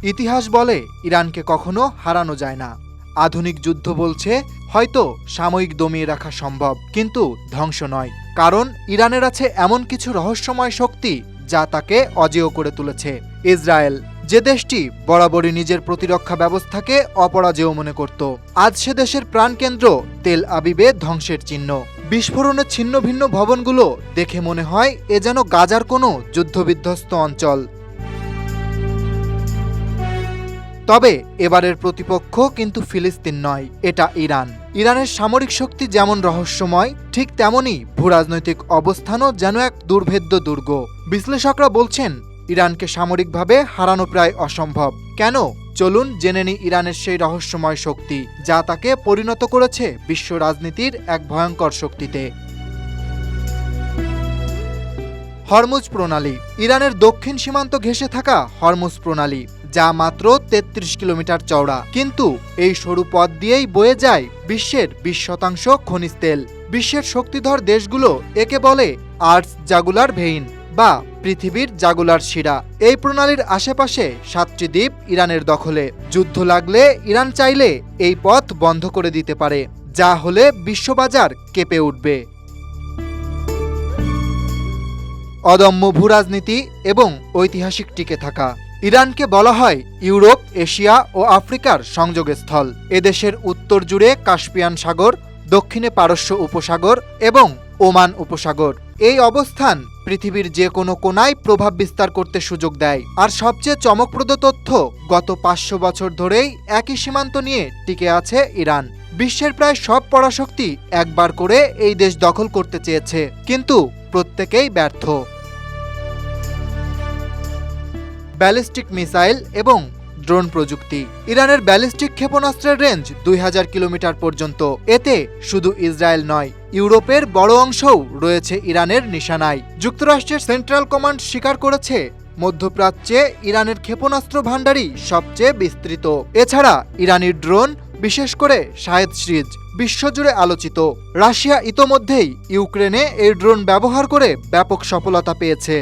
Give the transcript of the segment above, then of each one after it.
ইতিহাস বলে ইরানকে কখনো হারানো যায় না। আধুনিক যুদ্ধ বলছে হয়তো সাময়িক দমিয়ে রাখা সম্ভব, কিন্তু ধ্বংস নয়। কারণ ইরানের আছে এমন কিছু রহস্যময় শক্তি যা তাকে অজেয় করে তুলেছে। ইসরায়েল, যে দেশটি বরাবরই নিজের প্রতিরক্ষা ব্যবস্থাকে অপরাজেয় মনে করত, আজ সে দেশের প্রাণকেন্দ্র তেল আবিবে ধ্বংসের চিহ্ন। বিস্ফোরণে ছিন্ন ভিন্ন ভবনগুলো দেখে মনে হয় এ যেন গাজার কোনো যুদ্ধবিধ্বস্ত অঞ্চল। তবে এবারের প্রতিপক্ষ কিন্তু ফিলিস্তিন নয়, এটা ইরান। ইরানের সামরিক শক্তি যেমন রহস্যময়, ঠিক তেমনই ভূরাজনৈতিক অবস্থানও যেন এক দুর্ভেদ্য দুর্গ। বিশ্লেষকরা বলছেন ইরানকে সামরিকভাবে হারানো প্রায় অসম্ভব। কেন? চলুন জেনে নিই ইরানের সেই রহস্যময় শক্তি যা তাকে পরিণত করেছে বিশ্ব রাজনীতির এক ভয়ঙ্কর শক্তিতে। হরমুজ প্রণালী। ইরানের দক্ষিণ সীমান্ত ঘেঁষে থাকা হরমুজ প্রণালী, যা মাত্র ৩৩ কিলোমিটার চওড়া, কিন্তু এই সরু পথ দিয়েই বয়ে যায় বিশ্বের ২০% খনিজ তেল। বিশ্বের শক্তিধর দেশগুলো একে বলে আর্থ জাগুলার ভেইন বা পৃথিবীর জাগুলার শিরা। এই প্রণালীর আশেপাশে ৭টি দ্বীপ ইরানের দখলে। যুদ্ধ লাগলে ইরান চাইলে এই পথ বন্ধ করে দিতে পারে, যা হলে বিশ্ববাজার কেঁপে উঠবে। অদম্য ভূরাজনীতি এবং ঐতিহাসিক টিকে থাকা। ইরানকে বলা হয় ইউরোপ, এশিয়া ও আফ্রিকার সংযোগস্থল। এদেশের উত্তর জুড়ে কাস্পিয়ান সাগর, দক্ষিণে পারস্য উপসাগর এবং ওমান উপসাগর। এই অবস্থান পৃথিবীর যে কোনো কোনায় প্রভাব বিস্তার করতে সুযোগ দেয়। আর সবচেয়ে চমকপ্রদ তথ্য, গত ৫০০ বছর ধরেই একই সীমান্ত নিয়ে টিকে আছে ইরান। বিশ্বের প্রায় সব পরাশক্তি একবার করে এই দেশ দখল করতে চেয়েছে, কিন্তু প্রত্যেকেই ব্যর্থ। ব্যালিস্টিক মিসাইল এবং ড্রোন প্রযুক্তি। ইরানের ব্যালিস্টিক ক্ষেপণাস্ত্রের রেঞ্জ ২০০০ কিলোমিটার পর্যন্ত। এতে শুধু ইসরায়েল নয়, ইউরোপের বড় অংশও রয়েছে ইরানের নিশানায়। যুক্তরাষ্ট্রের সেন্ট্রাল কমান্ড স্বীকার করেছে মধ্যপ্রাচ্যে ইরানের ক্ষেপণাস্ত্র ভান্ডারই সবচেয়ে বিস্তৃত। এছাড়া ইরানি ড্রোন, বিশেষ করে শাহেদ সিরিজ, বিশ্বজুড়ে আলোচিত। রাশিয়া ইতোমধ্যেই ইউক্রেনে এই ড্রোন ব্যবহার করে ব্যাপক সফলতা পেয়েছে।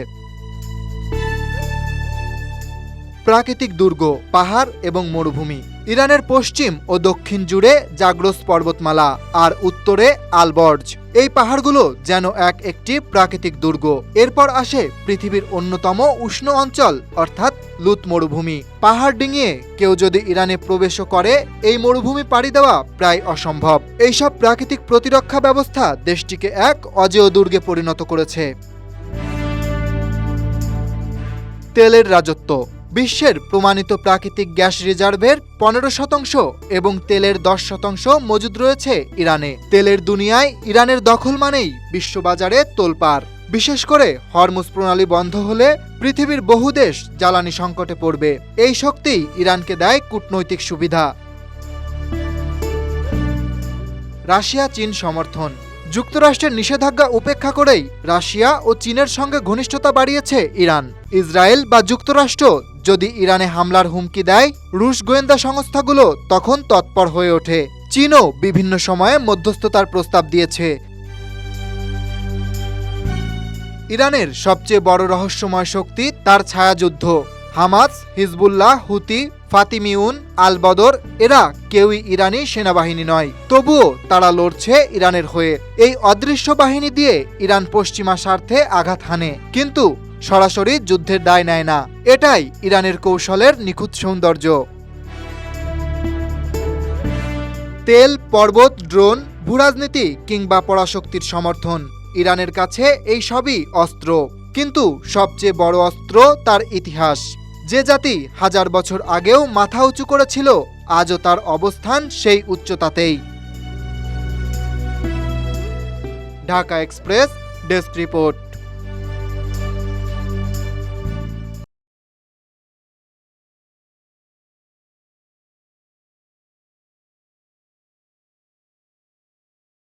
প্রাকৃতিক দুর্গ, পাহাড় এবং মরুভূমি। ইরানের পশ্চিম ও দক্ষিণ জুড়ে জাগ্রস পর্বতমালা আর উত্তরে আলবর্জ। এই পাহাড়গুলো যেন একটি প্রাকৃতিক দুর্গ। এরপর আসে পৃথিবীর অন্যতম উষ্ণ অঞ্চল, অর্থাৎ লুত মরুভূমি। পাহাড় ডিঙিয়ে কেউ যদি ইরানে প্রবেশও করে, এই মরুভূমি পাড়ি দেওয়া প্রায় অসম্ভব। এইসব প্রাকৃতিক প্রতিরক্ষা ব্যবস্থা দেশটিকে এক অজেয় দুর্গে পরিণত করেছে। তেলের রাজত্ব। বিশ্বের প্রমাণিত প্রাকৃতিক গ্যাস রিজার্ভের ১৫% এবং তেলের 10% মজুদ রয়েছে ইরানে। তেলের দুনিয়ায় ইরানের দখল মানেই বিশ্ববাজারে তোলপাড়। বিশেষ করে হরমুজ প্রণালী বন্ধ হলে পৃথিবীর বহু দেশ জ্বালানি সংকটে পড়বে। এই শক্তিই ইরানকে দেয় কূটনৈতিক সুবিধা। রাশিয়া চীন সমর্থন। যুক্তরাষ্ট্রের নিষেধাজ্ঞা উপেক্ষা করেই রাশিয়া ও চীনের সঙ্গে ঘনিষ্ঠতা বাড়িয়েছে ইরান। ইসরায়েল বা যুক্তরাষ্ট্র যদি ইরানে হামলার হুমকি দেয়, রুশ গোয়েন্দা সংস্থাগুলো তখন তৎপর হয়ে ওঠে। চীনও বিভিন্ন সময়ে মধ্যস্থতার প্রস্তাব দিয়েছে। ইরানের সবচেয়ে বড় রহস্যময় শক্তি তার ছায়াযুদ্ধ। হামাস, হিজবুল্লাহ, হুতি, ফাতিমিউন, আল বদর, এরা কেউই ইরানি সেনাবাহিনী নয়, তবুও তারা লড়ছে ইরানের হয়ে। এই অদৃশ্য বাহিনী দিয়ে ইরান পশ্চিমা স্বার্থে আঘাত হানে, কিন্তু সরাসরি যুদ্ধের দায় নেয় না। এটাই ইরানের কৌশলের নিখুঁত সৌন্দর্য। তেল, পর্বত, ড্রোন, ভূরাজনীতি কিংবা পরাশক্তির সমর্থন, ইরানের কাছে এই সবই অস্ত্র। কিন্তু সবচেয়ে বড় অস্ত্র তার ইতিহাস। যে জাতি ১০০০ বছর আগেও মাথা উঁচু করেছিল, আজও তার অবস্থান সেই উচ্চতাতেই। Dhaka express desk report.